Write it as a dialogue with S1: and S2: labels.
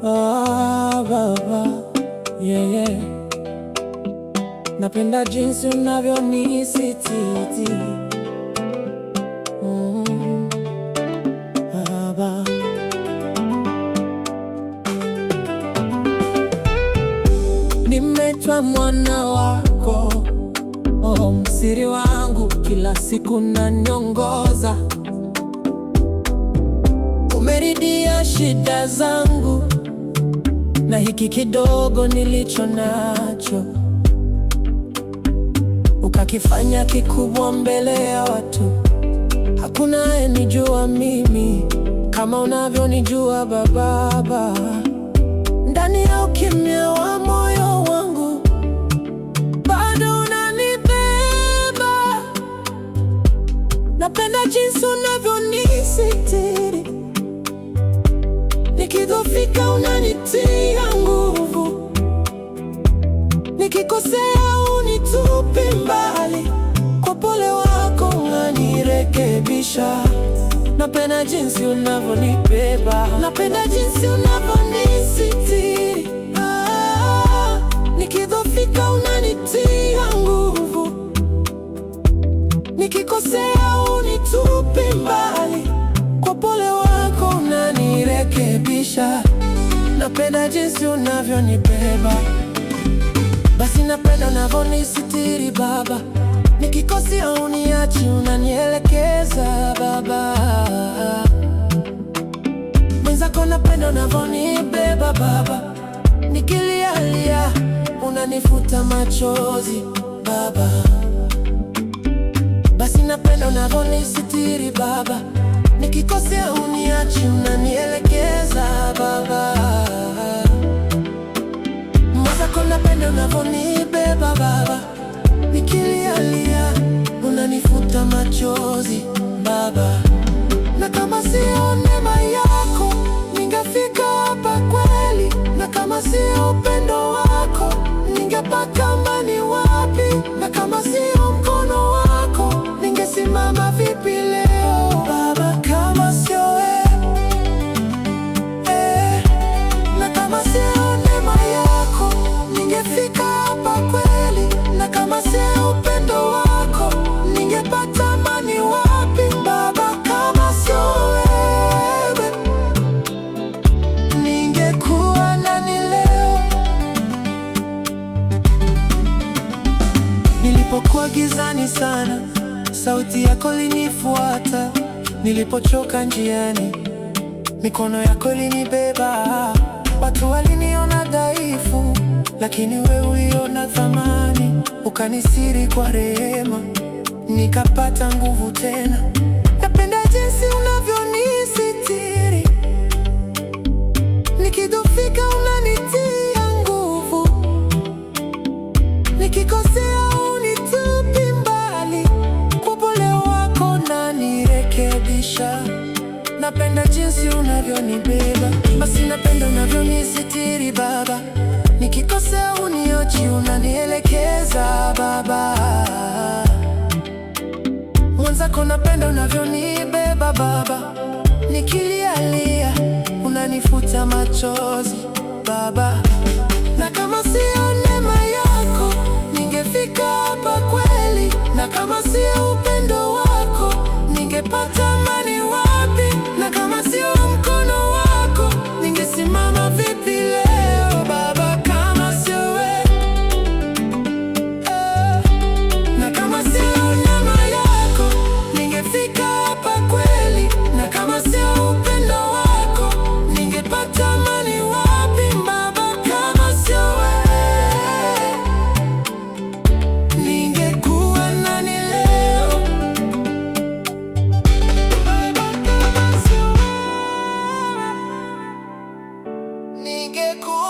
S1: Baba, yeah, yeah. Napenda jinsi unavyonisitiri. Baba, nimeitwa mwana wako, oh, msiri wangu, kila siku unaniongoza. Umeridia shida zangu na hiki kidogo nilicho nacho, ukakifanya kikubwa mbele ya watu. Hakuna anijua mimi kama unavyonijua Baba. Ndani ya ukimya wa moyo wangu bado unanibeba. Napenda jinsi unavyonisitiri, nikidhoofika unanitia nguvu, nikikosea unitupi mbali, kwa upole wako unanirekebisha. Napenda jinsi unavyonibeba, napenda jinsi unavyonisitiri. Nikidhoofika unanitia nguvu, nikikosea unitupi mbali, kwa upole wako unanirekebisha. Napenda jinsi unavyonibeba, basi napenda unavyonisitiri Baba. Nikikosea uniachi, unanielekeza Baba. Mwenzako napenda unavyonibeba Baba. Nikilialia unanifuta machozi Baba. Basi napenda unavyonisitiri Baba. Nikikosea uniachi, unanielekeza Baba. Mwenzako napenda unavyonibeba Baba. Nikilialia unanifuta machozi Baba. Na kama sio neema yako ningefika hapa kweli, na kama sio upendo wako ningepata amani wapi? Na kama sio mkono wako ningesimama vipi leo Baba? Kama sio wewe, na kama sio neema yako ningefika hapa kweli, na kama sio upendo wako ningepata amani wapi Baba? Kama sio wewe ningekuwa nani leo? Nilipokuwa gizani sana, sauti yako ilinifuata. Nilipochoka njiani, mikono yako ilinibeba. Watu waliniona dhaifu, lakini wewe uliona thamani. Ukanisiri kwa rehema, nikapata nguvu tena. Napenda jinsi unavyonisitiri, nikidhoofika unanitia nguvu, nikikosea unitupi mbali, kwa upole wako unanirekebisha. Napenda jinsi unavyonibeba, basi napenda unavyonisitiri Baba. Nikikosea uniachi, unanielekeza Baba. Mwenzako napenda unavyonibeba Baba. Nikilialia unanifuta machozi Baba. Na kama sio neema yako ningefika hapa kweli, na kama sio upendo wako ningepata amani wapi? Na kama sio mkono wako ningesimama vipi leo Baba? Kama sio wewe, na kama sio neema yako ningefika hapa kweli, na kama sio upendo wako ningepata amani wapi Baba? Kama sio wewe ningekuwa nani leo Baba? Kama sio wewe ningekuwa